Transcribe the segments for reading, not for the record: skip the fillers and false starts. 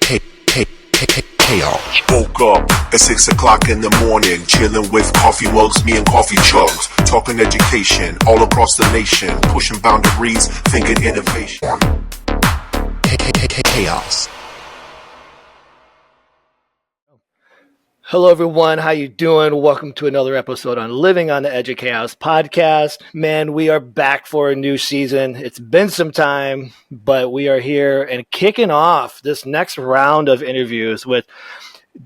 Chaos. Woke up at 6 o'clock in the morning, chilling with coffee mugs, me and coffee chugs, talking education all across the nation, pushing boundaries, thinking innovation. Chaos. Hello, everyone. How you doing? Welcome to another episode on Living on the Edge of Chaos podcast. Man, we are back for a new season. It's been some time, but we are here and kicking off this next round of interviews with.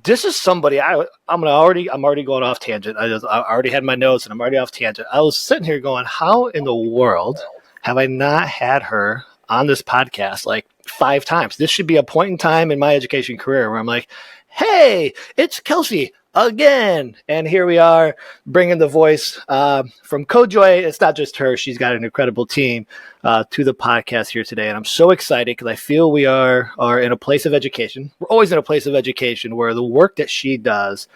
This is somebody I'm already going off tangent. I already had my notes and I'm already off tangent. I was sitting here going, how in the world have I not had her on this podcast like 5 times? This should be a point in time in my education career where I'm like, hey, it's Kelsey again. And here we are bringing the voice from CodeJoy. It's not just her. She's got an incredible team to the podcast here today. And I'm so excited because I feel we are in a place of education. We're always in a place of education where the work that she does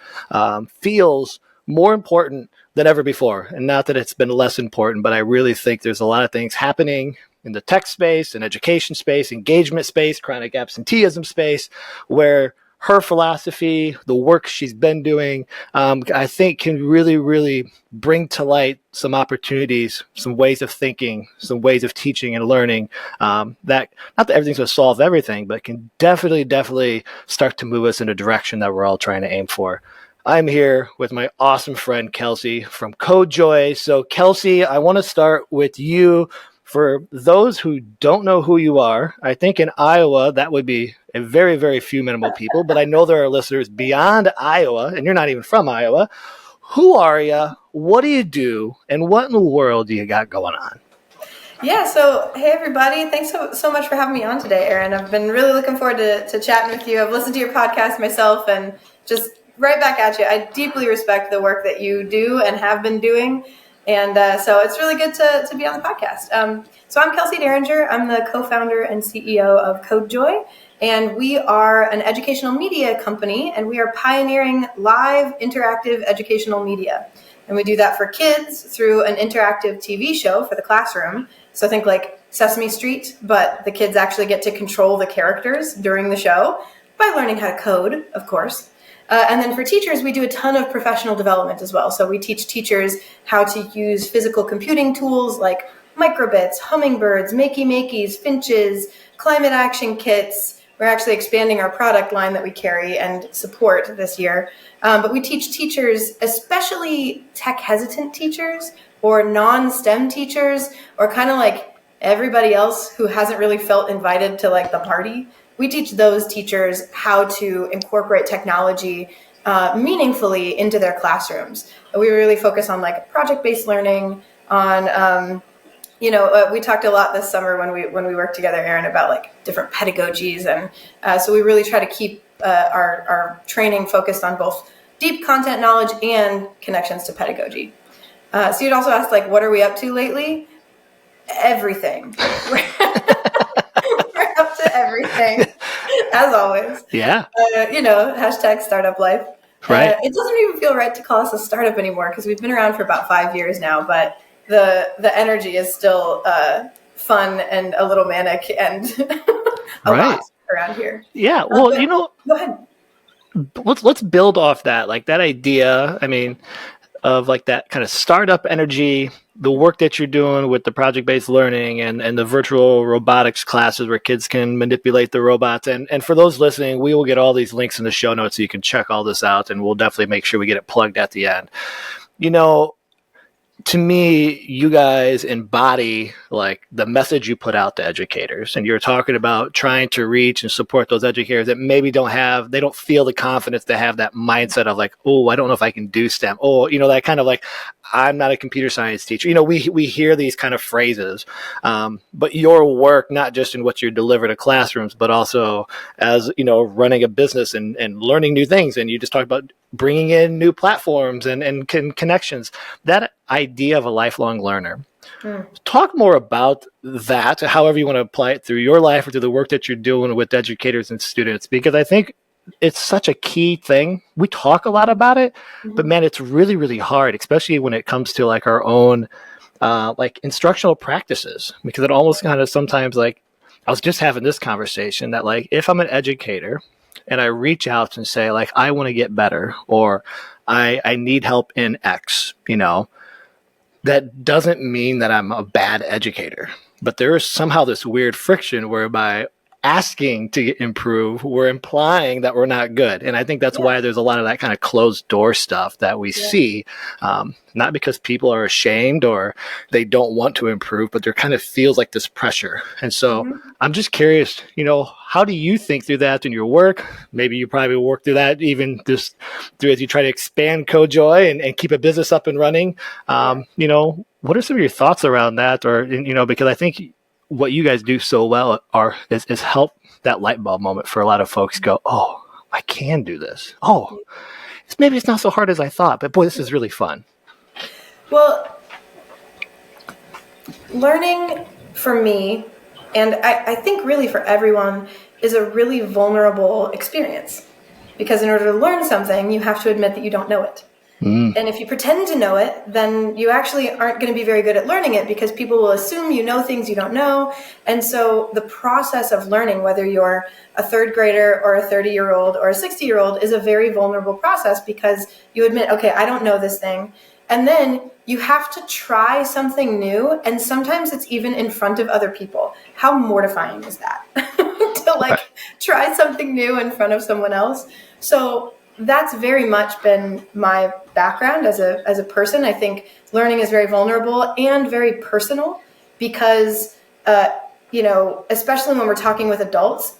feels more important than ever before. And not that it's been less important, but I really think there's a lot of things happening in the tech space, in education space, engagement space, chronic absenteeism space, where her philosophy, the work she's been doing, I think can really, really bring to light some opportunities, some ways of thinking, some ways of teaching and learning that, not that everything's going to solve everything, but can definitely start to move us in a direction that we're all trying to aim for. I'm here with my awesome friend, Kelsey from CodeJoy. So Kelsey, I want to start with you. For those who don't know who you are, I think in Iowa, that would be a very, very few minimal people, but I know there are listeners beyond Iowa, and you're not even from Iowa. Who are you? What do you do? And what in the world do you got going on? Yeah, so hey everybody, thanks so much for having me on today, Aaron. I've been really looking forward to chatting with you. I've listened to your podcast myself and just right back at you. I deeply respect the work that you do and have been doing. And so it's really good to be on the podcast. So I'm Kelsey Derringer. I'm the co-founder and CEO of CodeJoy. And we are an educational media company, and we are pioneering live interactive educational media. And we do that for kids through an interactive TV show for the classroom. So think like Sesame Street, but the kids actually get to control the characters during the show by learning how to code, of course. And then for teachers, we do a ton of professional development as well. So we teach teachers how to use physical computing tools like microbits, hummingbirds, makey-makeys, finches, climate action kits. We're actually expanding our product line that we carry and support this year. But we teach teachers, especially tech-hesitant teachers or non-STEM teachers, or kind of like everybody else who hasn't really felt invited to like the party. We teach those teachers how to incorporate technology meaningfully into their classrooms. We really focus on like project-based learning, on we talked a lot this summer when we worked together, Aaron, about like different pedagogies, and so we really try to keep our training focused on both deep content knowledge and connections to pedagogy. So you'd also ask like, what are we up to lately? Everything. Up to everything, as always. Yeah. Hashtag startup life. Right. It doesn't even feel right to call us a startup anymore because we've been around for about 5 years now, but the energy is still fun and a little manic and a lot around here. Yeah. Well, go ahead. Let's build off that, like that idea. I mean, of like that kind of startup energy, the work that you're doing with the project-based learning and the virtual robotics classes where kids can manipulate the robots. And for those listening, we will get all these links in the show notes so you can check all this out, and we'll definitely make sure we get it plugged at the end. To me, you guys embody like the message you put out to educators, and you're talking about trying to reach and support those educators that maybe they don't feel the confidence to have that mindset of like, oh, I don't know if I can do STEM. Oh, that kind of like, I'm not a computer science teacher. We hear these kind of phrases, but your work, not just in what you deliver to classrooms, but also as, running a business and learning new things. And you just talked about bringing in new platforms and connections, that idea of a lifelong learner. Talk more about that, however you want to apply it through your life or through the work that you're doing with educators and students, because I think it's such a key thing. We talk a lot about it, but man, it's really, really hard, especially when it comes to like our own like instructional practices, because it almost kind of sometimes like I was just having this conversation that like, if I'm an educator and I reach out and say like, I want to get better, or I need help in X, that doesn't mean that I'm a bad educator, but there is somehow this weird friction whereby asking to improve, we're implying that we're not good. And I think that's why there's a lot of that kind of closed door stuff that we see, not because people are ashamed or they don't want to improve, but there kind of feels like this pressure. And so I'm just curious, how do you think through that in your work? Maybe you probably work through that even just through as you try to expand CodeJoy and keep a business up and running. What are some of your thoughts around that? Or, because I think what you guys do so well is help that light bulb moment for a lot of folks go, oh, I can do this. Oh, maybe it's not so hard as I thought, but boy, this is really fun. Well, learning for me, and I think really for everyone, is a really vulnerable experience. Because in order to learn something, you have to admit that you don't know it. And if you pretend to know it, then you actually aren't going to be very good at learning it, because people will assume you know things you don't know. And so the process of learning, whether you're a third grader or a 30-year-old or a 60-year-old, is a very vulnerable process, because you admit, okay, I don't know this thing. And then you have to try something new. And sometimes it's even in front of other people. How mortifying is that? To try something new in front of someone else. So that's very much been my background as a person. I think learning is very vulnerable and very personal, because, especially when we're talking with adults,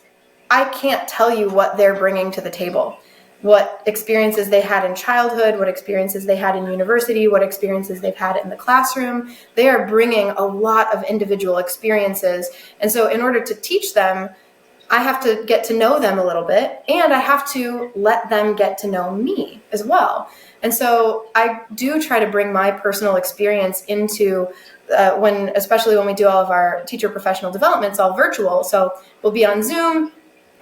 I can't tell you what they're bringing to the table, what experiences they had in childhood, what experiences they had in university, what experiences they've had in the classroom. They are bringing a lot of individual experiences. And so in order to teach them, I have to get to know them a little bit, and I have to let them get to know me as well. And so I do try to bring my personal experience into especially when we do all of our teacher professional developments, all virtual. So we'll be on Zoom.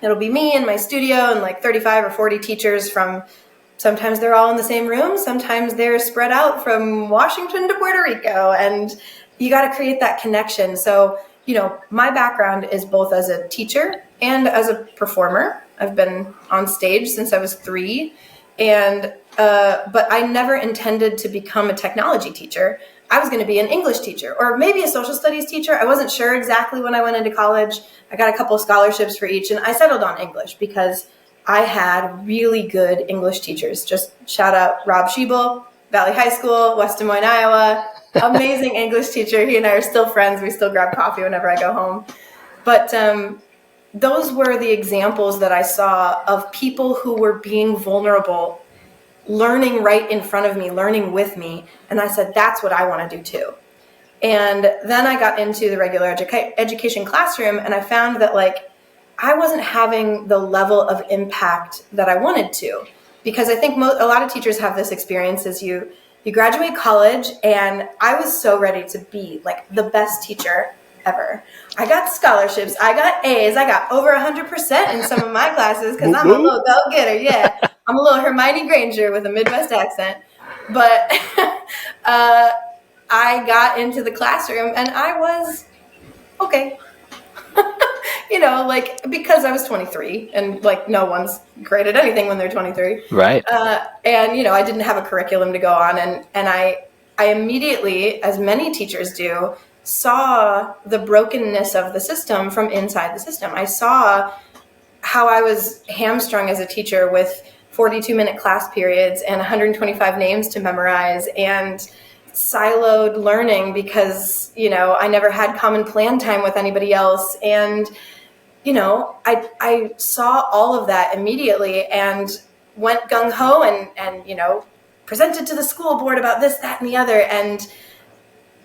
It'll be me in my studio and like 35 or 40 teachers from, sometimes they're all in the same room. Sometimes they're spread out from Washington to Puerto Rico, and you got to create that connection. So, my background is both as a teacher and as a performer. I've been on stage since I was 3, and but I never intended to become a technology teacher. I was going to be an English teacher or maybe a social studies teacher. I wasn't sure exactly when I went into college. I got a couple of scholarships for each, and I settled on English because I had really good English teachers. Just shout out Rob Schiebel, Valley High School, West Des Moines, Iowa. Amazing English teacher. He and I are still friends. We still grab coffee whenever I go home. But those were the examples that I saw of people who were being vulnerable, learning right in front of me, learning with me. And I said, that's what I want to do too. And then I got into the regular education classroom, and I found that I wasn't having the level of impact that I wanted to. Because I think a lot of teachers have this experience as you graduate college, and I was so ready to be the best teacher ever. I got scholarships, I got A's, I got over 100% in some of my classes because I'm a little go-getter. Yeah, I'm a little Hermione Granger with a Midwest accent. But I got into the classroom, and I was okay. Because I was 23, and no one's great at anything when they're 23. Right. And I didn't have a curriculum to go on. And I immediately, as many teachers do, saw the brokenness of the system from inside the system. I saw how I was hamstrung as a teacher with 42-minute class periods and 125 names to memorize, and siloed learning because, I never had common plan time with anybody else. And I saw all of that immediately and went gung-ho and presented to the school board about this, that, and the other, and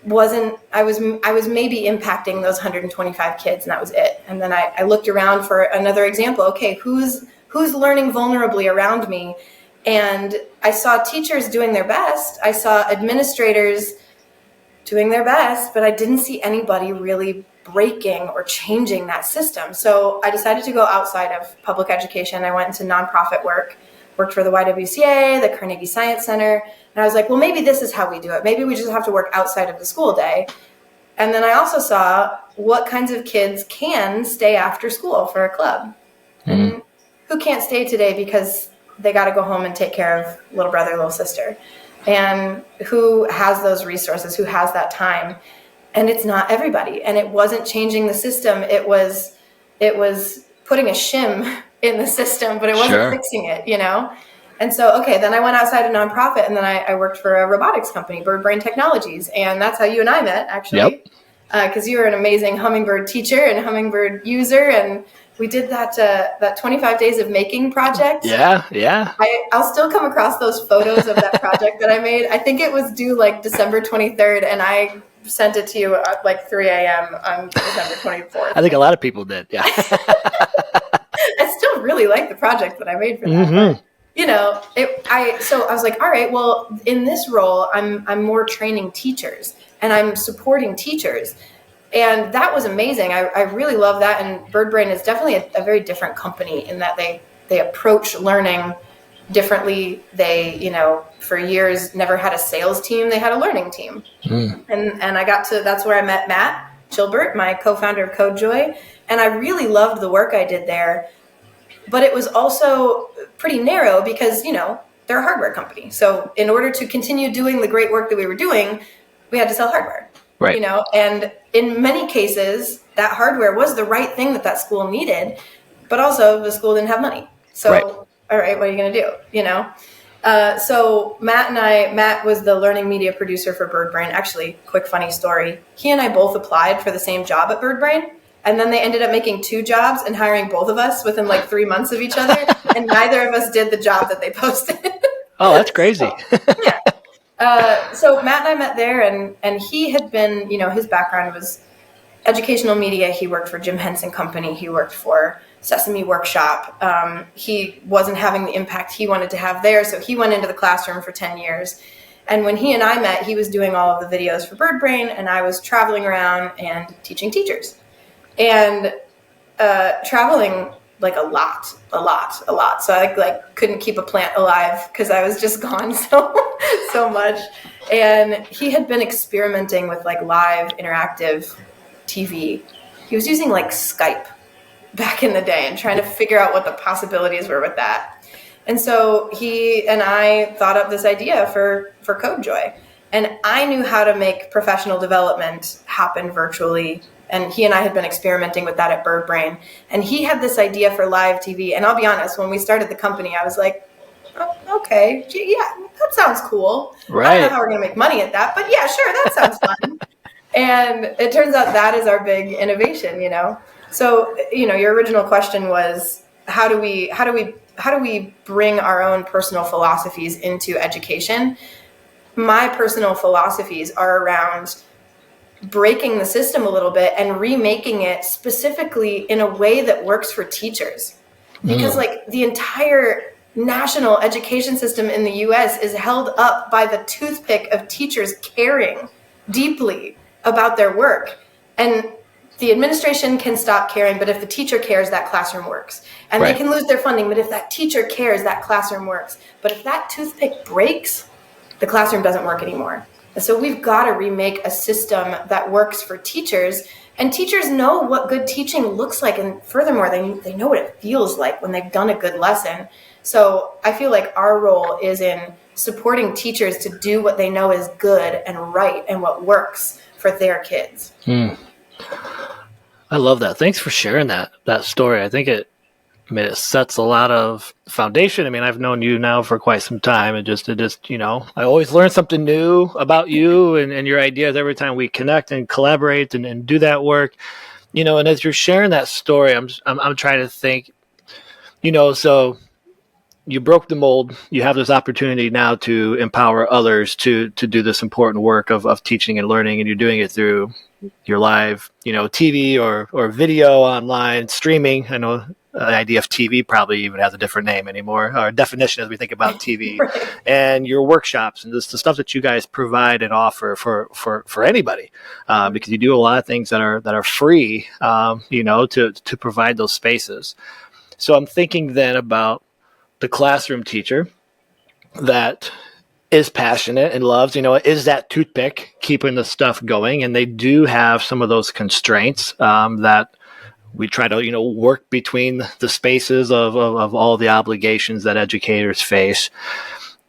I was maybe impacting those 125 kids, and that was it. And then I looked around for another example. Okay, who's learning vulnerably around me? And I saw teachers doing their best. I saw administrators doing their best, but I didn't see anybody really breaking or changing that system. So I decided to go outside of public education. I went into nonprofit worked for the YWCA, the Carnegie Science Center. And I was like, well, maybe this is how we do it. Maybe we just have to work outside of the school day. And then I also saw what kinds of kids can stay after school for a club. And who can't stay today because they got to go home and take care of little brother, little sister. And who has those resources, who has that time. And it's not everybody. And it wasn't changing the system. It was putting a shim in the system, but it wasn't fixing it, you know? And so, okay, then I went outside a nonprofit, and then I worked for a robotics company, Bird Brain Technologies. And that's how you and I met, actually. Because you were an amazing Hummingbird teacher and Hummingbird user. And we did that 25 days of making project. Yeah. I'll still come across those photos of that project that I made. I think it was due like December 23rd, and I sent it to you at like 3 a.m. on December 24th. I think a lot of people did, yeah. I still really like the project that I made for that. But, you know, so I was like, all right, well, in this role, I'm more training teachers, and I'm supporting teachers. And that was amazing. I really love that. And BirdBrain is definitely a very different company in that they approach learning differently. They, you know, for years never had a sales team. They had a learning team. And that's where I met Matt Chilbert, my co-founder of CodeJoy. And I really loved the work I did there. But it was also pretty narrow because, you know, they're a hardware company. So in order to continue doing the great work that we were doing, we had to sell hardware. Right. You know, and in many cases, that hardware was the right thing that school needed, but also the school didn't have money. So, all right, what are you going to do? You know? So Matt was the learning media producer for BirdBrain. Actually, quick funny story. He and I both applied for the same job at BirdBrain, and then they ended up making 2 jobs and hiring both of us within like 3 months of each other, and neither of us did the job that they posted. Oh, that's crazy. Yeah. So Matt and I met there, and he had been, you know, his background was educational media. He worked for Jim Henson Company. He worked for Sesame Workshop. He wasn't having the impact he wanted to have there, so he went into the classroom for 10 years. And when he and I met, he was doing all of the videos for BirdBrain, and I was traveling around and teaching teachers. And traveling like a lot. So I couldn't keep a plant alive because I was just gone so much. And he had been experimenting with like live interactive TV. He was using like Skype back in the day and trying to figure out what the possibilities were with that. And so he and I thought up this idea for CodeJoy. And I knew how to make professional development happen virtually. And he and I had been experimenting with that at BirdBrain. And he had this idea for live TV. And I'll be honest, when we started the company, I was like, oh, okay, yeah, that sounds cool. Right. I don't know how we're going to make money at that, but yeah, sure, that sounds fun. And it turns out that is our big innovation, you know? So, you know, your original question was, how do we bring our own personal philosophies into education? My personal philosophies are around breaking the system a little bit and remaking it specifically in a way that works for teachers. Because like the entire national education system in the US is held up by the toothpick of teachers caring deeply about their work. And the administration can stop caring, but if the teacher cares, that classroom works. And they can lose their funding, but if that teacher cares, that classroom works. But if that toothpick breaks, the classroom doesn't work anymore. And so we've got to remake a system that works for teachers. And teachers know what good teaching looks like. And furthermore, they know what it feels like when they've done a good lesson. So I feel like our role is in supporting teachers to do what they know is good and right and what works for their kids. I love that. Thanks for sharing that story. I think it sets a lot of foundation. I mean, I've known you now for quite some time, and just, you know, I always learn something new about you and your ideas every time we connect and collaborate and do that work, you know. And as you're sharing that story, I'm trying to think, you know, so you broke the mold, you have this opportunity now to empower others to do this important work of teaching and learning, and you're doing it through your live, you know, TV or video online streaming. I know the idea of TV probably even has a different name anymore, or definition as we think about TV. And your workshops and just the stuff that you guys provide and offer for anybody, because you do a lot of things that are free, you know, to provide those spaces. So I'm thinking then about the classroom teacher that is passionate and loves, is that toothpick keeping the stuff going. And they do have some of those constraints that we try to, work between the spaces of all the obligations that educators face.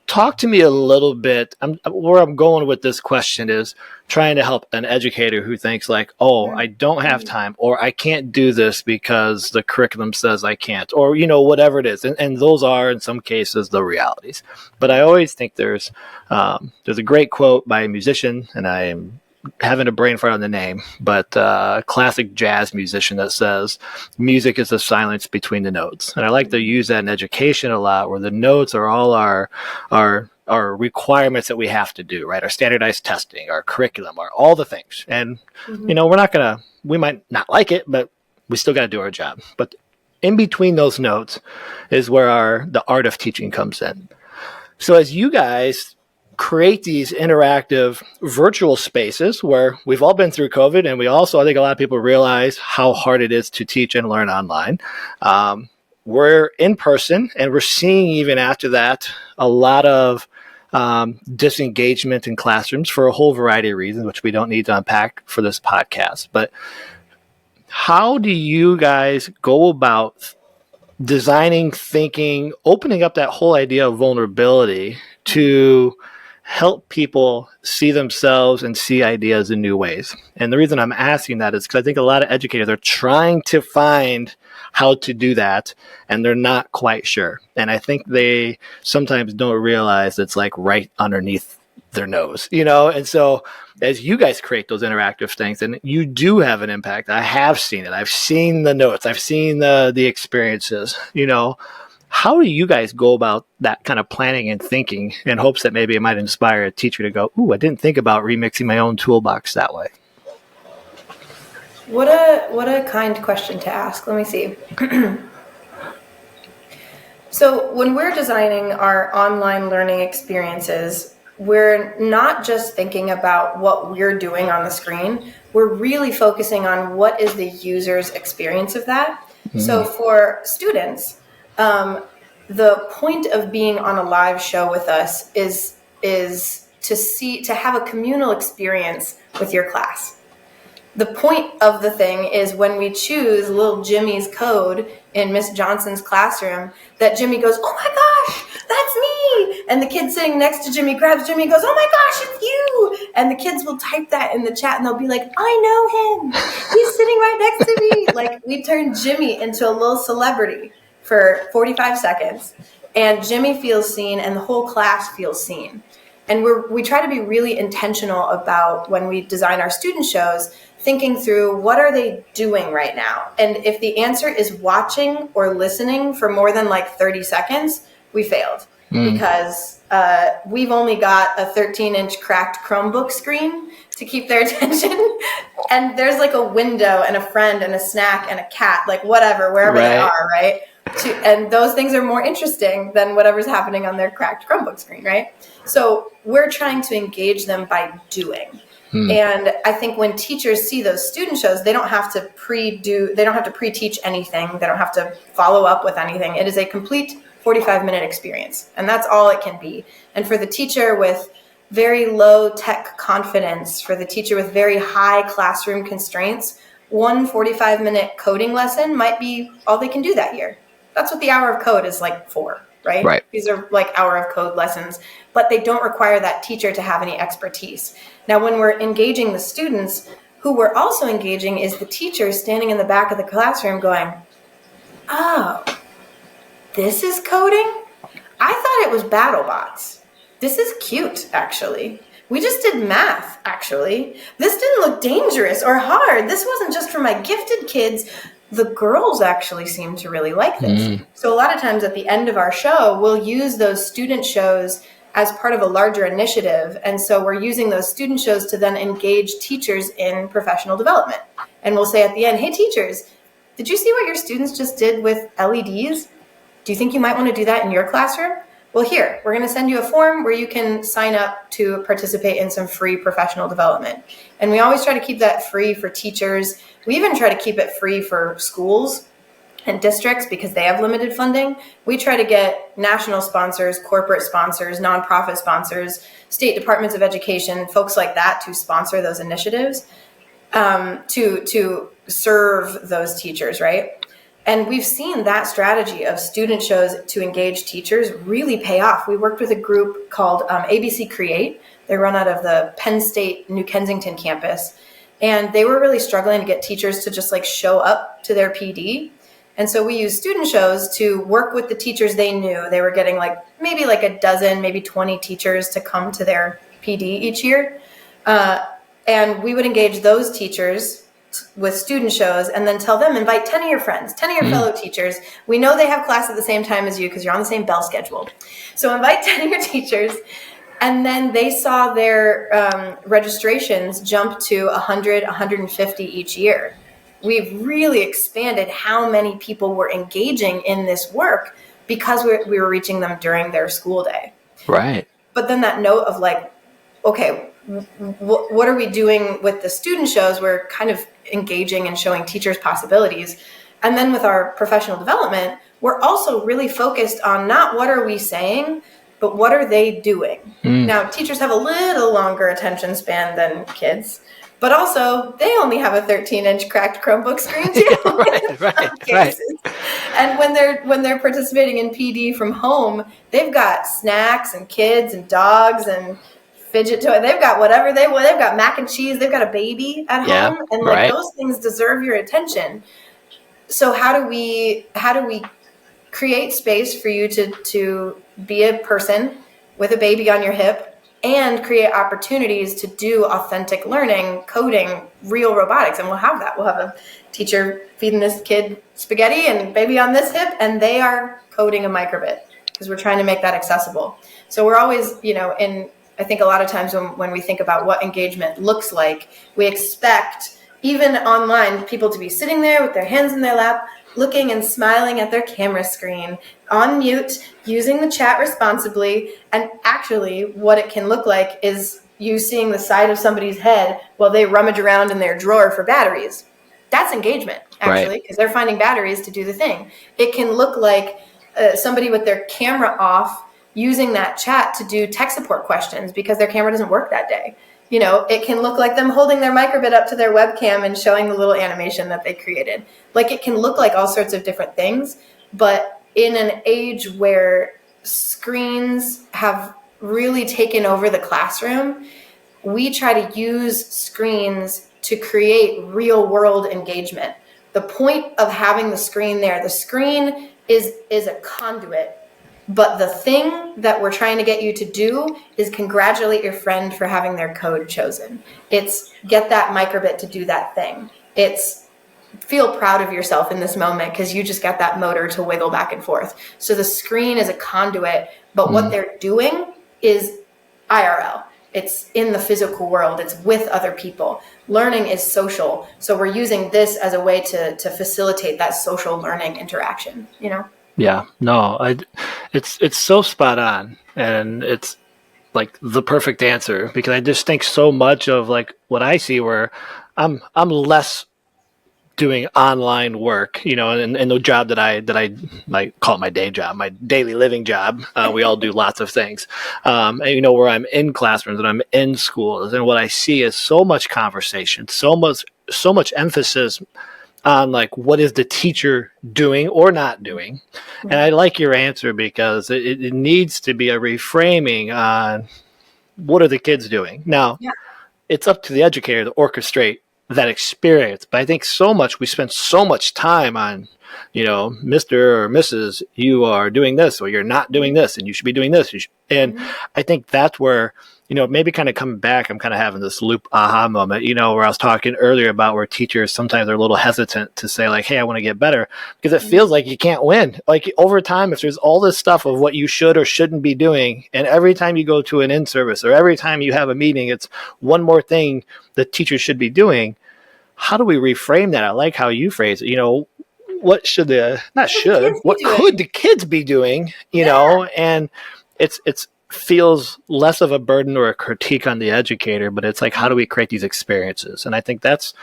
Talk to me a little bit. Where I'm going with this question is trying to help an educator who thinks like, oh, I don't have time, or I can't do this because the curriculum says I can't, or, whatever it is. And those are, in some cases, the realities. But I always think there's a great quote by a musician, and I am having a brain fart on the name, but a classic jazz musician that says music is the silence between the notes. And I like to use that in education a lot, where the notes are all our requirements that we have to do, right? Our standardized testing, our curriculum, all the things. And, we might not like it, but we still got to do our job. But in between those notes is where the art of teaching comes in. So as you guys create these interactive virtual spaces where we've all been through COVID, and we also, I think a lot of people realize how hard it is to teach and learn online. We're in person, and we're seeing even after that a lot of disengagement in classrooms for a whole variety of reasons, which we don't need to unpack for this podcast. But how do you guys go about designing, thinking, opening up that whole idea of vulnerability to help people see themselves and see ideas in new ways? And the reason I'm asking that is because I think a lot of educators are trying to find how to do that, and they're not quite sure. And I think they sometimes don't realize it's like right underneath their nose, And so as you guys create those interactive things, and you do have an impact, I have seen it. I've seen the notes. I've seen the experiences, How do you guys go about that kind of planning and thinking in hopes that maybe it might inspire a teacher to go, ooh, I didn't think about remixing my own toolbox that way? What a kind question to ask. Let me see. So when we're designing our online learning experiences, we're not just thinking about what we're doing on the screen. We're really focusing on what is the user's experience of that. Mm-hmm. So for students, the point of being on a live show with us is to have a communal experience with your class. The point of the thing is when we choose little Jimmy's code in Miss Johnson's classroom, that Jimmy goes, oh my gosh, that's me. And the kid sitting next to Jimmy grabs Jimmy and goes, oh my gosh, it's you. And the kids will type that in the chat and they'll be like, I know him. He's sitting right next to me. Like, we turned Jimmy into a little celebrity for 45 seconds. And Jimmy feels seen and the whole class feels seen. And we try to be really intentional about when we design our student shows, thinking through what are they doing right now? And if the answer is watching or listening for more than like 30 seconds, we failed. Because we've only got a 13-inch cracked Chromebook screen to keep their attention. And there's like a window and a friend and a snack and a cat, like whatever, wherever they are, right? And those things are more interesting than whatever's happening on their cracked Chromebook screen, right? So we're trying to engage them by doing. And I think when teachers see those student shows, they don't have to pre-teach anything. They don't have to follow up with anything. It is a complete 45-minute experience, and that's all it can be. And for the teacher with very low tech confidence, for the teacher with very high classroom constraints, one 45-minute coding lesson might be all they can do that year. That's what the hour of code is like for, right? These are like hour of code lessons, but they don't require that teacher to have any expertise. Now, when we're engaging the students, who we're also engaging is the teacher standing in the back of the classroom going, oh, this is coding? I thought it was BattleBots. This is cute, actually. We just did math, actually. This didn't look dangerous or hard. This wasn't just for my gifted kids. The girls actually seem to really like this. So a lot of times at the end of our show, we'll use those student shows as part of a larger initiative. And so we're using those student shows to then engage teachers in professional development. And we'll say at the end, hey, teachers, did you see what your students just did with LEDs? Do you think you might want to do that in your classroom? Well, here, we're going to send you a form where you can sign up to participate in some free professional development. And we always try to keep that free for teachers. We even try to keep it free for schools. and districts, because they have limited funding, we try to get national sponsors, corporate sponsors, nonprofit sponsors, state departments of education, folks like that to sponsor those initiatives, to serve those teachers, right? And we've seen that strategy of student shows to engage teachers really pay off. We worked with a group called ABC Create. They run out of the Penn State New Kensington campus. And they were really struggling to get teachers to just like show up to their PD. And so we used student shows to work with the teachers they knew. They were getting like maybe like a dozen, maybe 20 teachers to come to their PD each year. And we would engage those teachers with student shows and then tell them, invite 10 of your friends, 10 of your fellow teachers. We know they have class at the same time as you because you're on the same bell schedule. So invite 10 of your teachers. And then they saw their registrations jump to 100, 150 each year. We've really expanded how many people were engaging in this work because we were reaching them during their school day. Right. But then that note of like, okay, what are we doing with the student shows? We're kind of engaging and showing teachers possibilities. And then with our professional development, we're also really focused on not what are we saying, but what are they doing? Now, teachers have a little longer attention span than kids, but also they only have a 13-inch cracked Chromebook screen too. Right. And when they're participating in PD from home, they've got snacks and kids and dogs and fidget toy. They've got whatever they want. They've got mac and cheese. They've got a baby at home, and like those things deserve your attention. So how do we create space for you to be a person with a baby on your hip and create opportunities to do authentic learning, coding, real robotics? And we'll have that. We'll have a teacher feeding this kid spaghetti and baby on this hip, and they are coding a microbit because we're trying to make that accessible. So we're always, I think a lot of times when we think about what engagement looks like, we expect even online people to be sitting there with their hands in their lap, looking and smiling at their camera screen, on mute, using the chat responsibly. And actually what it can look like is you seeing the side of somebody's head while they rummage around in their drawer for batteries. That's engagement, actually, because they're finding batteries to do the thing. It can look like somebody with their camera off using that chat to do tech support questions because their camera doesn't work that day. It can look like them holding their microbit up to their webcam and showing the little animation that they created. Like, it can look like all sorts of different things, but in an age where screens have really taken over the classroom, we try to use screens to create real world engagement. The point of having the screen there, the screen is a conduit. But the thing that we're trying to get you to do is congratulate your friend for having their code chosen. It's get that microbit to do that thing. It's feel proud of yourself in this moment because you just got that motor to wiggle back and forth. So the screen is a conduit, but what they're doing is IRL. It's in the physical world. It's with other people. Learning is social. So we're using this as a way to facilitate that social learning interaction, Yeah, no, it's so spot on, and it's like the perfect answer because I just think so much of like what I see where I'm less doing online work, and the job that I like call it my day job, my daily living job. We all do lots of things, and where I'm in classrooms and I'm in schools, and what I see is so much conversation, so much emphasis on like what is the teacher doing or not doing. And I like your answer because it needs to be a reframing on what are the kids doing. Now, it's up to the educator to orchestrate that experience. But I think we spend so much time on, Mr. or Mrs., you are doing this or you're not doing this and you should be doing this. And I think that's where, maybe kind of coming back, I'm kind of having this loop aha moment, where I was talking earlier about where teachers sometimes are a little hesitant to say like, hey, I want to get better because it feels like you can't win. Like over time, if there's all this stuff of what you should or shouldn't be doing, and every time you go to an in-service or every time you have a meeting, it's one more thing that teachers should be doing. How do we reframe that? I like how you phrase it. What could the kids be doing, and it's feels less of a burden or a critique on the educator, but it's like, how do we create these experiences? And I think that's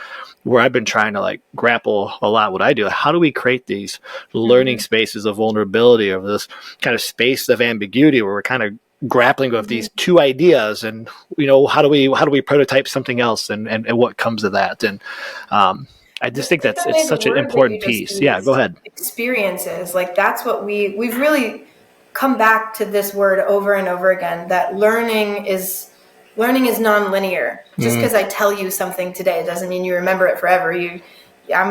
where I've been trying to like grapple a lot what I do. How do we create these learning spaces of vulnerability, or this kind of space of ambiguity where we're kind of grappling with these two ideas, and how do we prototype something else, and what comes of that? And I just think it's such an important piece. Yeah, go ahead. Experiences, like that's what we've really come back to this word over and over again, that learning is nonlinear. Just because I tell you something today doesn't mean you remember it forever. I'm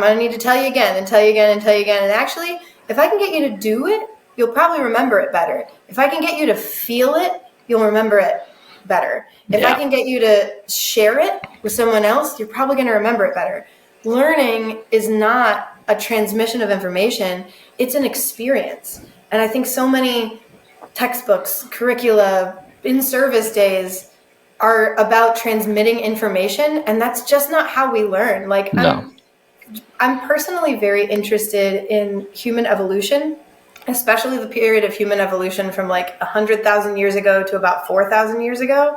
going to need to tell you again and tell you again and tell you again. And actually, if I can get you to do it, you'll probably remember it better. If I can get you to feel it, you'll remember it better. If I can get you to share it with someone else, you're probably going to remember it better. Learning is not a transmission of information. It's an experience. And I think so many textbooks, curricula, in-service days are about transmitting information, and that's just not how we learn. Like, no. I'm personally very interested in human evolution, especially the period of human evolution from like 100,000 years ago to about 4,000 years ago.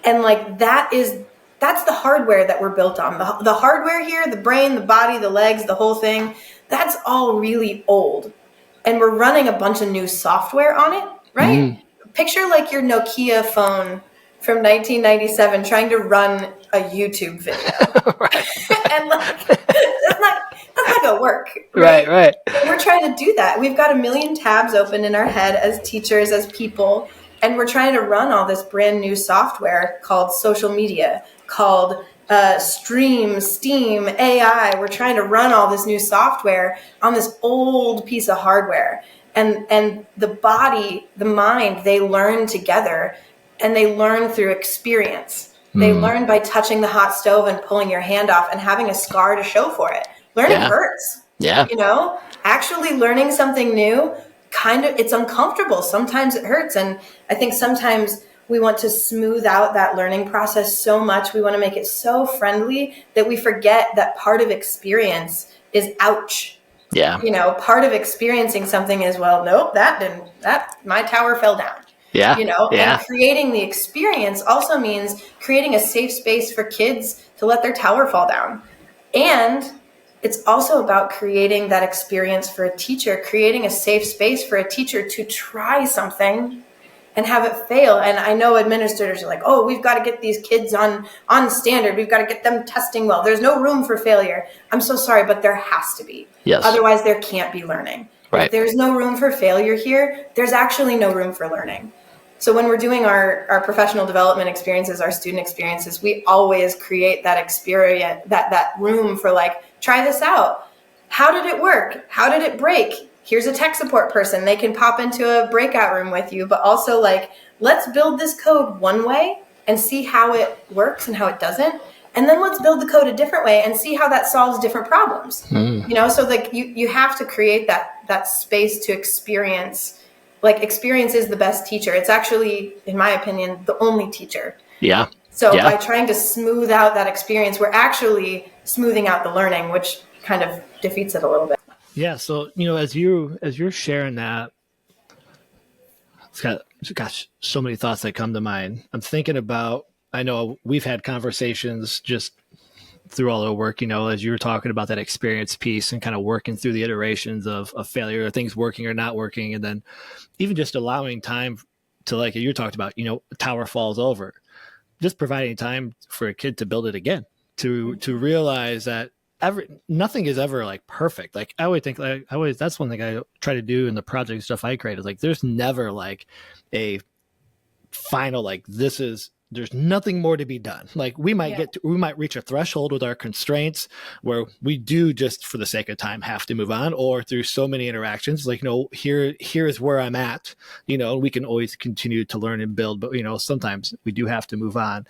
And like that's the hardware that we're built on. The hardware here, the brain, the body, the legs, the whole thing, that's all really old. And we're running a bunch of new software on it, right? Picture like your Nokia phone from 1997 trying to run a YouTube video. And like, that's not gonna work. Right. We're trying to do that. We've got a million tabs open in our head as teachers, as people, and we're trying to run all this brand new software called social media, called Steam, AI. We're trying to run all this new software on this old piece of hardware. And the body, the mind, they learn together, and they learn through experience. They learn by touching the hot stove and pulling your hand off and having a scar to show for it. Learning hurts. Yeah. Actually learning something new, it's uncomfortable. Sometimes it hurts. And I think sometimes we want to smooth out that learning process so much. We want to make it so friendly that we forget that part of experience is ouch. Yeah. Part of experiencing something is, well, nope, my tower fell down. Yeah. And creating the experience also means creating a safe space for kids to let their tower fall down. And it's also about creating that experience for a teacher, creating a safe space for a teacher to try something and have it fail. And I know administrators are like, oh, we've got to get these kids on standard. We've got to get them testing well. There's no room for failure. I'm so sorry, but there has to be. Yes. Otherwise, there can't be learning. Right. If there's no room for failure here, there's actually no room for learning. So when we're doing our professional development experiences, our student experiences, we always create that experience, that room for like, try this out. How did it work? How did it break? Here's a tech support person. They can pop into a breakout room with you, but also like, let's build this code one way and see how it works and how it doesn't. And then let's build the code a different way and see how that solves different problems. So like you have to create that space to experience. Like, experience is the best teacher. It's actually, in my opinion, the only teacher. Yeah. So by trying to smooth out that experience, we're actually smoothing out the learning, which kind of defeats it a little bit. Yeah. So, as you're sharing that, it's got so many thoughts that come to mind. I'm thinking about, I know we've had conversations just through all our work, as you were talking about that experience piece and kind of working through the iterations of failure, or things working or not working. And then even just allowing time to, like you talked about, a tower falls over, just providing time for a kid to build it again, to realize that nothing is ever like perfect. Like I always think, that's one thing I try to do in the project stuff I create is like, there's never like a final, like there's nothing more to be done. Like we might we might reach a threshold with our constraints where we do, just for the sake of time, have to move on, or through so many interactions, like, here is where I'm at, we can always continue to learn and build, but sometimes we do have to move on.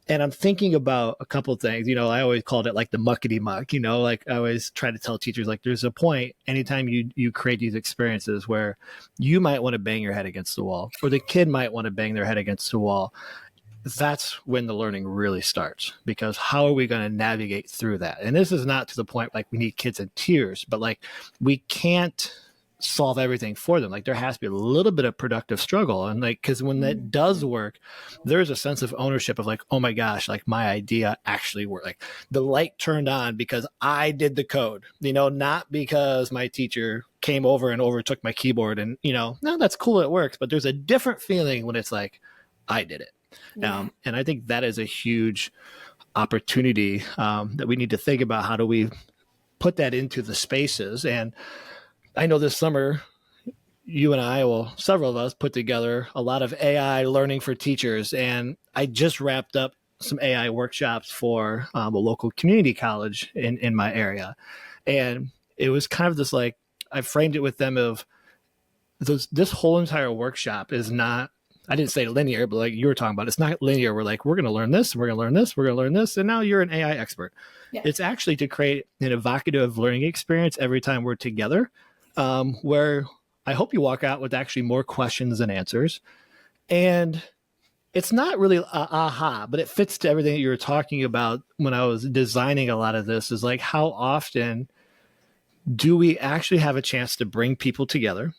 And I'm thinking about a couple of things, I always called it like the muckety muck, like I always try to tell teachers, like there's a point anytime you create these experiences where you might want to bang your head against the wall, or the kid might want to bang their head against the wall. That's when the learning really starts, because how are we going to navigate through that? And this is not to the point like we need kids in tears, but like we can't solve everything for them. Like there has to be a little bit of productive struggle. And like, cause when that does work, there's a sense of ownership of like, oh my gosh, like my idea actually worked. Like the light turned on because I did the code, not because my teacher came over and overtook my keyboard and, no, that's cool. It works. But there's a different feeling when it's like, I did it. Yeah. And I think that is a huge opportunity that we need to think about. How do we put that into the spaces? And I know this summer, you and I, well, several of us put together a lot of AI learning for teachers. And I just wrapped up some AI workshops for a local community college in my area. And it was kind of this, like, I framed it with them of this whole entire workshop is not, I didn't say linear, but like you were talking about, it's not linear. We're like, we're going to learn this, we're going to learn this, we're going to learn this. And now you're an AI expert. Yeah. It's actually to create an evocative learning experience every time we're together, where I hope you walk out with actually more questions than answers. And it's not really aha, but it fits to everything that you were talking about when I was designing a lot of this, is like, how often do we actually have a chance to bring people together,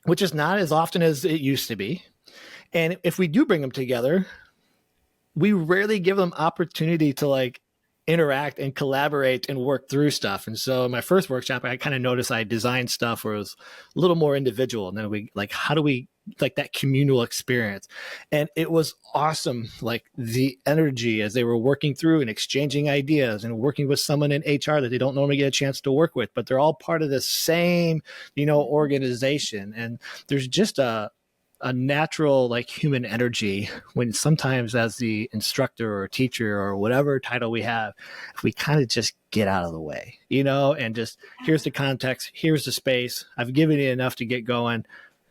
which is not as often as it used to be. And if we do bring them together, we rarely give them opportunity to like interact and collaborate and work through stuff. And so in my first workshop, I kind of noticed I designed stuff where it was a little more individual. And then we like, how do we like that communal experience? And it was awesome. Like the energy as they were working through and exchanging ideas and working with someone in HR that they don't normally get a chance to work with, but they're all part of the same, organization. And there's just a natural like human energy when sometimes as the instructor or teacher or whatever title we have, if we kind of just get out of the way, and just here's the context, here's the space, I've given you enough to get going,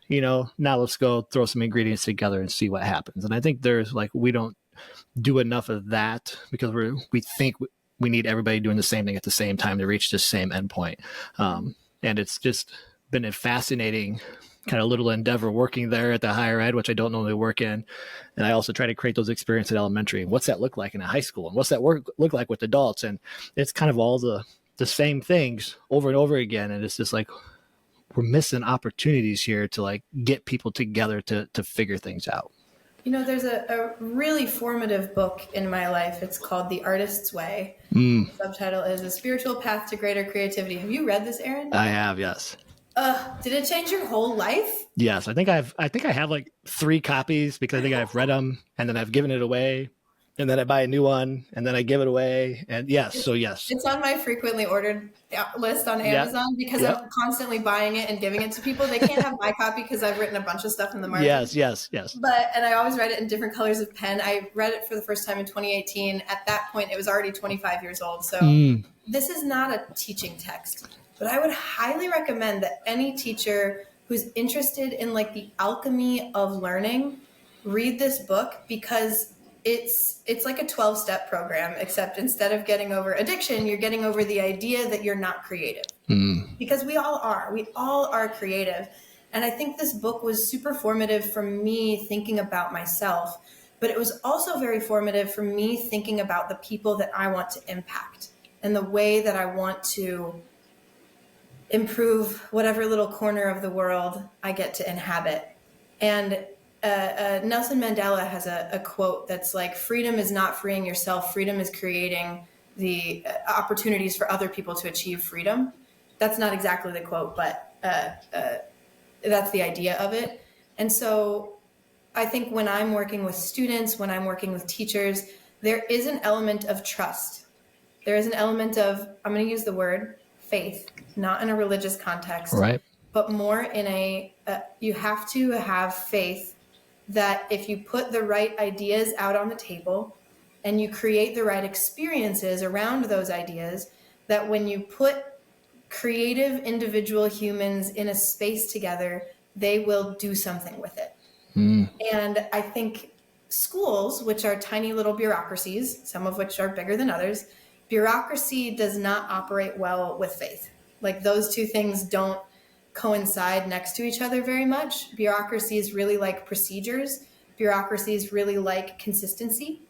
now let's go throw some ingredients together and see what happens. And I think there's like, we don't do enough of that because we think we need everybody doing the same thing at the same time to reach the same endpoint. And it's just been a fascinating kind of little endeavor working there at the higher ed, which I don't normally work in. And I also try to create those experiences at elementary. What's that look like in a high school? And what's that look like with adults? And it's kind of all the same things over and over again. And it's just like, we're missing opportunities here to like get people together to figure things out. There's a really formative book in my life. It's called The Artist's Way. The subtitle is A Spiritual Path to Greater Creativity. Have you read this, Aaron? I have, yes. Did it change your whole life? Yes, I think I have like 3 copies because I think I've read them and then I've given it away, and then I buy a new one and then I give it away. And yes. It's on my frequently ordered list on Amazon because I'm constantly buying it and giving it to people. They can't have my copy because I've written a bunch of stuff in the margin. Yes. And I always write it in different colors of pen. I read it for the first time in 2018. At that point, it was already 25 years old. So this is not a teaching text. But I would highly recommend that any teacher who's interested in like the alchemy of learning read this book, because it's like a 12-step program, except instead of getting over addiction, you're getting over the idea that you're not creative. Because we all are creative. And I think this book was super formative for me thinking about myself, but it was also very formative for me thinking about the people that I want to impact and the way that I want to improve whatever little corner of the world I get to inhabit. And Nelson Mandela has a quote that's like, freedom is not freeing yourself. Freedom is creating the opportunities for other people to achieve freedom. That's not exactly the quote, but that's the idea of it. And so I think when I'm working with students, when I'm working with teachers, there is an element of trust. There is an element of, I'm going to use the word faith, not in a religious context, right, but more in you have to have faith that if you put the right ideas out on the table and you create the right experiences around those ideas, that when you put creative individual humans in a space together, they will do something with it. And I think schools, which are tiny little bureaucracies, some of which are bigger than others, bureaucracy does not operate well with faith. Like those two things don't coincide next to each other very much. Bureaucracy is really like procedures. Bureaucracy is really like consistency.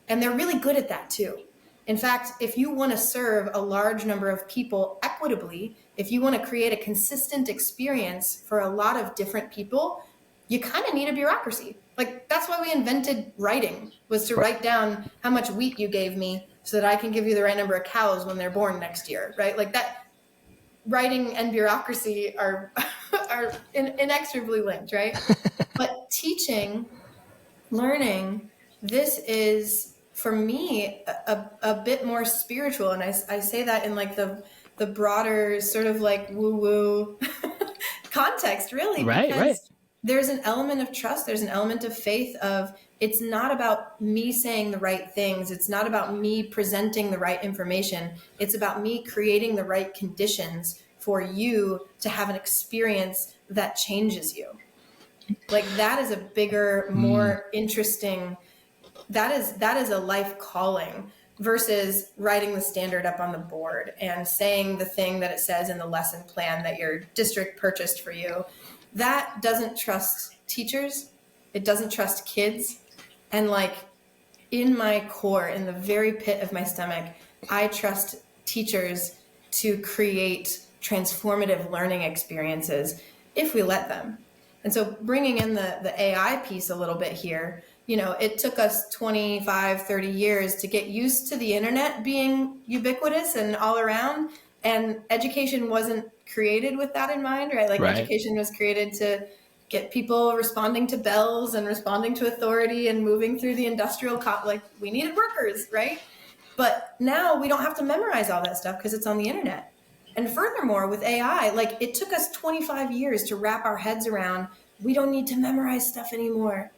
And they're really good at that too. In fact, if you want to serve a large number of people equitably, if you want to create a consistent experience for a lot of different people, you kind of need a bureaucracy. Like, that's why we invented writing, was to write down how much wheat you gave me so that I can give you the right number of cows when they're born next year, right? Like, that writing and bureaucracy are inextricably linked, right? But teaching, learning, this is, for me, a bit more spiritual. And I say that in like the broader sort of like woo-woo context, really. Because there's an element of trust. There's an element of faith of, it's not about me saying the right things. It's not about me presenting the right information. It's about me creating the right conditions for you to have an experience that changes you. Like, that is a bigger, more interesting, that is a life calling versus writing the standard up on the board and saying the thing that it says in the lesson plan that your district purchased for you. That doesn't trust teachers. It doesn't trust kids. And like, in my core, in the very pit of my stomach, I trust teachers to create transformative learning experiences if we let them. And so bringing in the AI piece a little bit here, you know, it took us 25, 30 years to get used to the internet being ubiquitous and all around. And education wasn't created with that in mind, right? Like, education was created to get people responding to bells and responding to authority and moving through the industrial, like, we needed workers, right? But now we don't have to memorize all that stuff because it's on the internet. And furthermore, with AI, like, it took us 25 years to wrap our heads around, we don't need to memorize stuff anymore.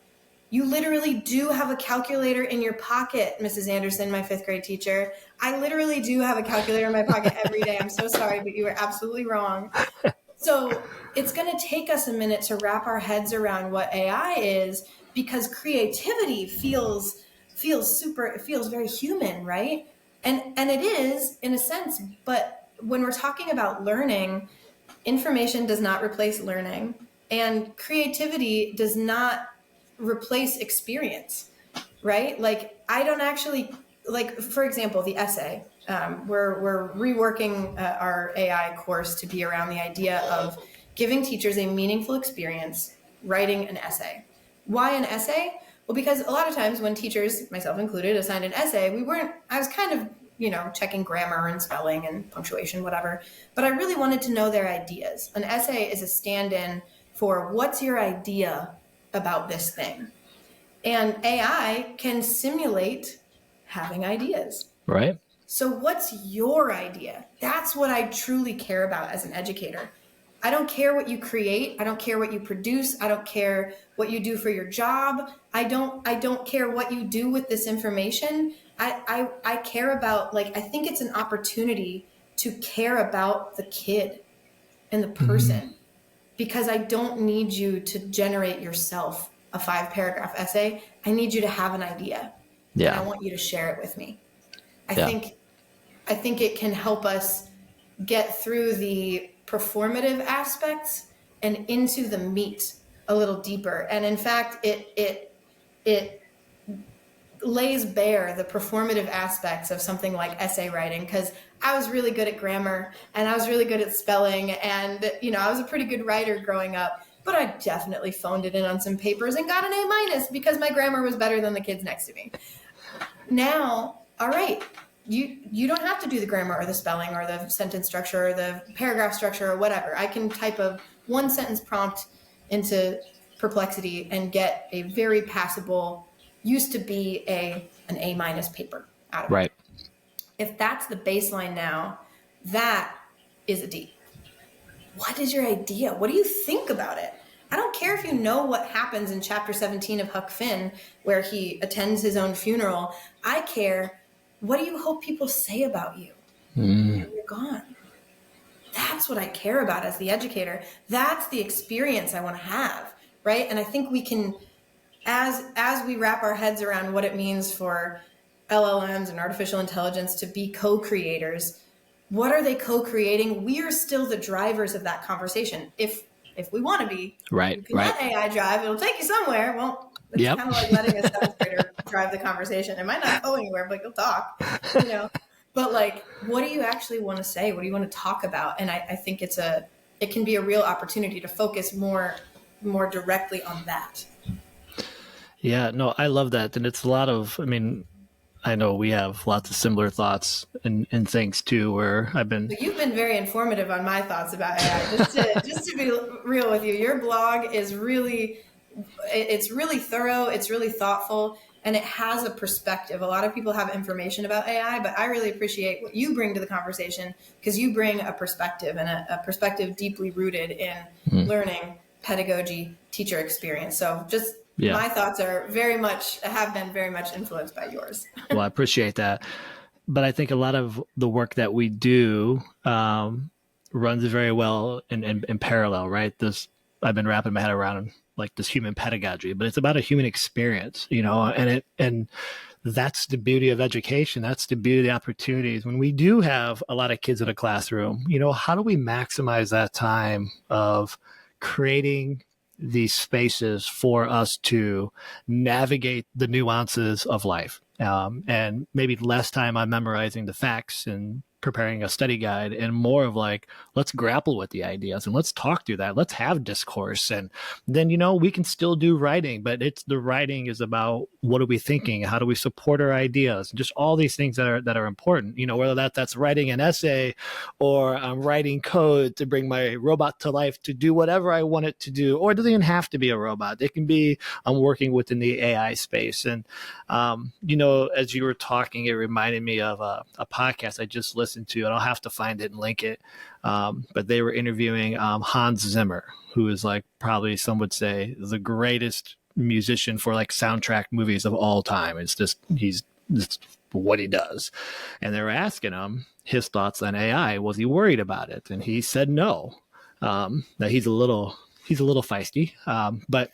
You literally do have a calculator in your pocket, Mrs. Anderson, my 5th grade teacher. I literally do have a calculator in my pocket every day. I'm so sorry, but you were absolutely wrong. So it's going to take us a minute to wrap our heads around what AI is, because creativity feels very human, right? And it is, in a sense, but when we're talking about learning, information does not replace learning, and creativity does not replace experience, right? Like, I don't actually, like, for example, the essay, we're reworking our AI course to be around the idea of giving teachers a meaningful experience writing an essay. Why an essay? Well, because a lot of times when teachers, myself included, assigned an essay, I was kind of, you know, checking grammar and spelling and punctuation, whatever, but I really wanted to know their ideas. An essay is a stand-in for, what's your idea about this thing? And AI can simulate having ideas. Right. So what's your idea? That's what I truly care about as an educator. I don't care what you create. I don't care what you produce. I don't care what you do for your job. I don't care what you do with this information. I care about, like, I think it's an opportunity to care about the kid and the person, because I don't need you to generate yourself a 5-paragraph essay. I need you to have an idea. Yeah. And I want you to share it with me. I think it can help us get through the performative aspects and into the meat a little deeper. And in fact, it lays bare the performative aspects of something like essay writing, because I was really good at grammar and I was really good at spelling, and, you know, I was a pretty good writer growing up, but I definitely phoned it in on some papers and got an A- because my grammar was better than the kids next to me. Now, all right, you don't have to do the grammar or the spelling or the sentence structure or the paragraph structure or whatever. I can type a 1-sentence prompt into Perplexity and get a very passable, used to be an A- paper out of it. If that's the baseline now, that is a D. What is your idea? What do you think about it? I don't care if you know what happens in chapter 17 of Huck Finn, where he attends his own funeral. I care, what do you hope people say about you when you're gone? That's what I care about as the educator. That's the experience I want to have, right? And I think we can, as we wrap our heads around what it means for LLMs and artificial intelligence to be co-creators, what are they co-creating? We are still the drivers of that conversation. If we want to be, you can let AI drive. It'll take you somewhere. Well, it's kind of like letting a 7th grader drive the conversation. It might not go anywhere, but you'll talk, you know. But like, what do you actually want to say? What do you want to talk about? And I think it can be a real opportunity to focus more directly on that. Yeah, no, I love that. And it's a lot of, I mean, I know we have lots of similar thoughts and things too, where I've been. But you've been very informative on my thoughts about AI. Just to be real with you, your blog is it's really thorough. It's really thoughtful, and it has a perspective. A lot of people have information about AI, but I really appreciate what you bring to the conversation, because you bring a perspective, and a perspective deeply rooted in learning, pedagogy, teacher experience. So just my thoughts have been very much influenced by yours. Well, I appreciate that. But I think a lot of the work that we do runs very well in parallel, right? I've been wrapping my head around like this human pedagogy, but it's about a human experience, you know, and that's the beauty of education. That's the beauty of the opportunities. When we do have a lot of kids in a classroom, you know, how do we maximize that time of creating these spaces for us to navigate the nuances of life, and maybe less time on memorizing the facts and preparing a study guide, and more of like, let's grapple with the ideas and let's talk through that. Let's have discourse. And then, you know, we can still do writing, but the writing is about what are we thinking? How do we support our ideas? Just all these things that are important, you know, whether that's writing an essay, or I'm writing code to bring my robot to life to do whatever I want it to do, or it doesn't even have to be a robot. It can be, I'm working within the AI space. And, you know, as you were talking, it reminded me of a podcast I just listened to, and I'll have to find it and link it. But they were interviewing Hans Zimmer, who is like probably, some would say, the greatest musician for like soundtrack movies of all time. It's what he does. And they were asking him his thoughts on AI. Was he worried about it? And he said no. That he's a little feisty, but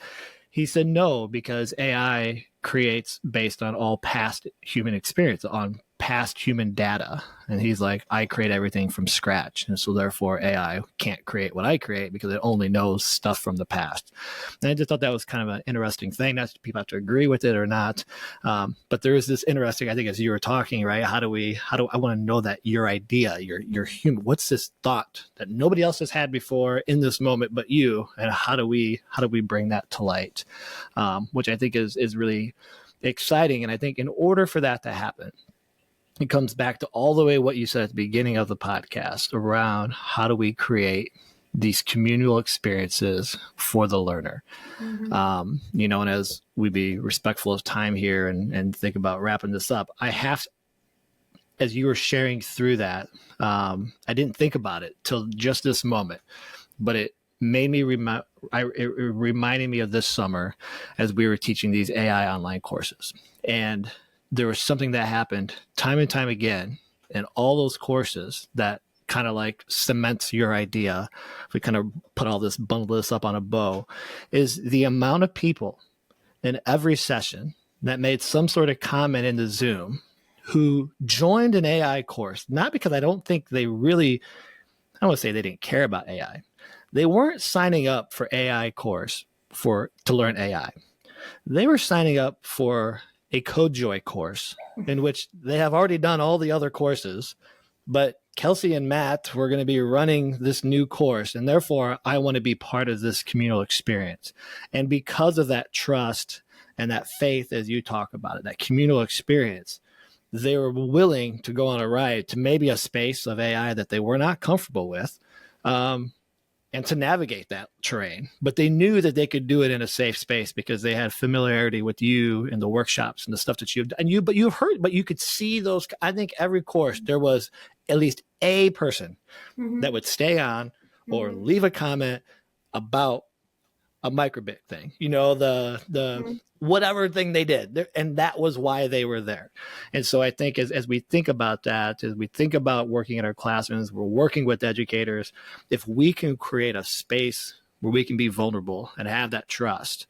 he said no, because AI creates based on all past human experience, on past human data. And he's like, I create everything from scratch. And so therefore AI can't create what I create, because it only knows stuff from the past. And I just thought that was kind of an interesting thing. Not people have to agree with it or not. But there is this interesting, I think, as you were talking, right? I want to know that your idea, your human, what's this thought that nobody else has had before in this moment but you, and how do we bring that to light? Which I think is really exciting. And I think in order for that to happen, it comes back to all the way what you said at the beginning of the podcast around how do we create these communal experiences for the learner. Mm-hmm. You know, and as we be respectful of time here and think about wrapping this up, as you were sharing through that, I didn't think about it till just this moment, but it made me it reminded me of this summer as we were teaching these AI online courses. And there was something that happened time and time again in all those courses that kind of like cements your idea. If we kind of bundle this up on a bow, is the amount of people in every session that made some sort of comment in the Zoom who joined an AI course, not because I don't think they really, I don't want to say they didn't care about AI. They weren't signing up for AI course to learn AI. They were signing up for a CodeJoy course in which they have already done all the other courses, but Kelsey and Matt were going to be running this new course, and therefore I want to be part of this communal experience. And because of that trust and that faith, as you talk about it, that communal experience, they were willing to go on a ride to maybe a space of AI that they were not comfortable with, and to navigate that terrain. But they knew that they could do it in a safe space because they had familiarity with you and the workshops and the stuff that you've done. But you could see those. I think every course there was at least a person that would stay on or leave a comment about a microbit thing, you know, the whatever thing they did. And that was why they were there. And so I think as we think about that, as we think about working in our classrooms, we're working with educators, if we can create a space where we can be vulnerable and have that trust,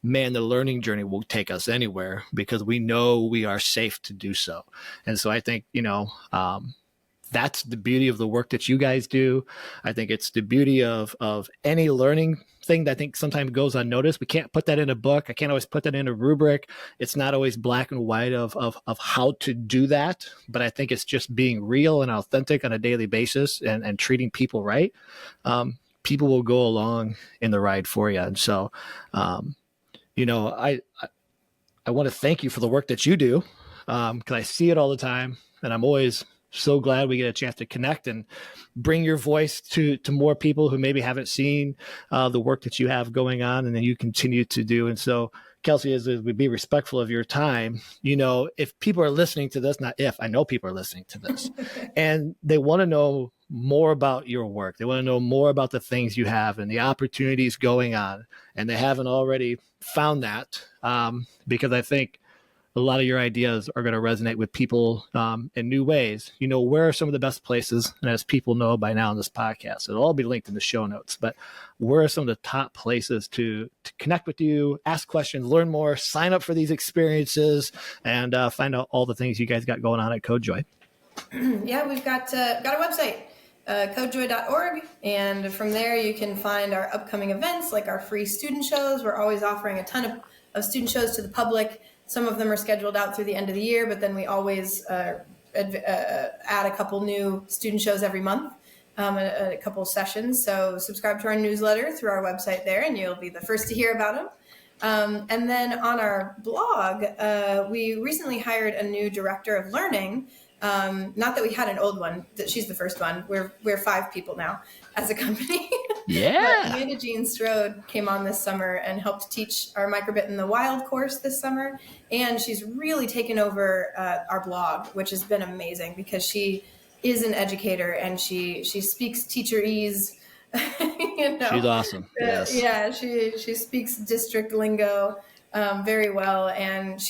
man, the learning journey will take us anywhere because we know we are safe to do so. And so I think, you know, that's the beauty of the work that you guys do. I think it's the beauty of any learning thing that I think sometimes goes unnoticed. We can't put that in a book. I can't always put that in a rubric. It's not always black and white of how to do that. But I think it's just being real and authentic on a daily basis and treating people right. People will go along in the ride for you. And so, you know, I want to thank you for the work that you do, because I see it all the time, and I'm always so glad we get a chance to connect and bring your voice to more people who maybe haven't seen the work that you have going on and then you continue to do. And so, Kelsey, as we be respectful of your time, you know, if people are listening to this, not if, I know people are listening to this, and they want to know more about your work. They want to know more about the things you have and the opportunities going on, and they haven't already found that, because I think a lot of your ideas are going to resonate with people in new ways. You know, where are some of the best places? And as people know by now in this podcast, it'll all be linked in the show notes, but where are some of the top places to connect with you, ask questions, learn more, sign up for these experiences, and find out all the things you guys got going on at CodeJoy? Yeah, we've got a website, codejoy.org, and from there you can find our upcoming events, like our free student shows. We're always offering a ton of student shows to the public. Some of them are scheduled out through the end of the year, but then we always add a couple new student shows every month, a couple sessions. So subscribe to our newsletter through our website there, and you'll be the first to hear about them. And then on our blog, we recently hired a new director of learning. Not that we had an old one, that she's the first one. We're 5 people now as a company. Yeah. Amanda Jean Strode came on this summer and helped teach our Microbit in the Wild course this summer. And she's really taken over our blog, which has been amazing because she is an educator and she speaks teacherese. You know? She's awesome. Yes. Yeah, she speaks district lingo very well. And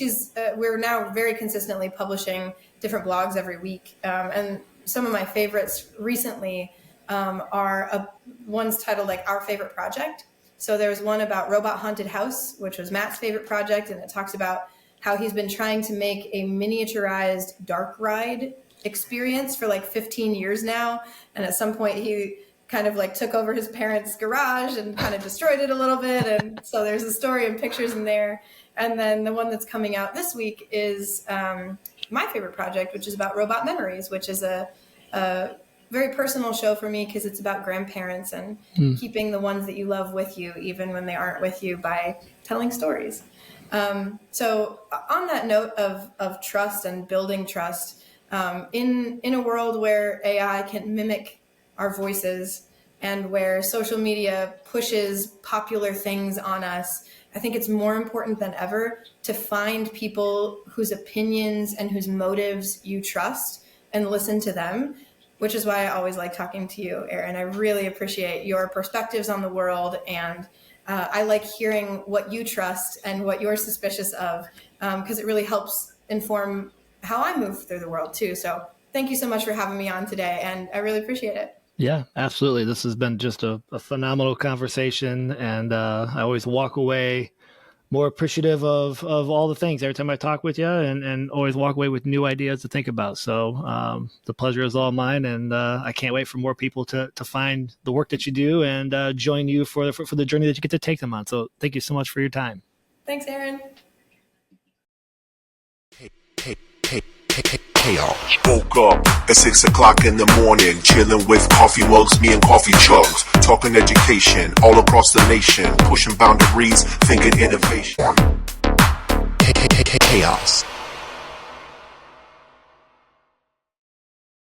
we're now very consistently publishing different blogs every week. And some of my favorites recently are ones titled like Our Favorite Project. So there's one about Robot Haunted House, which was Matt's favorite project. And it talks about how he's been trying to make a miniaturized dark ride experience for like 15 years now. And at some point he kind of like took over his parents' garage and kind of destroyed it a little bit. And so there's a story and pictures in there. And then the one that's coming out this week is my favorite project, which is about Robot Memories, which is a very personal show for me because it's about grandparents and keeping the ones that you love with you, even when they aren't with you, by telling stories. So on that note of trust and building trust, in a world where AI can mimic our voices and where social media pushes popular things on us, I think it's more important than ever to find people whose opinions and whose motives you trust and listen to them, which is why I always like talking to you, Aaron. I really appreciate your perspectives on the world, and I like hearing what you trust and what you're suspicious of, because it really helps inform how I move through the world too. So thank you so much for having me on today, and I really appreciate it. Yeah, absolutely. This has been just a phenomenal conversation, and I always walk away more appreciative of all the things every time I talk with you, and always walk away with new ideas to think about. So the pleasure is all mine, and I can't wait for more people to find the work that you do and join you for the journey that you get to take them on. So thank you so much for your time. Thanks, Aaron. Woke up at 6 o'clock in the morning, chilling with coffee mugs, me and coffee chugs, talking education all across the nation, pushing boundaries, thinking innovation. Chaos.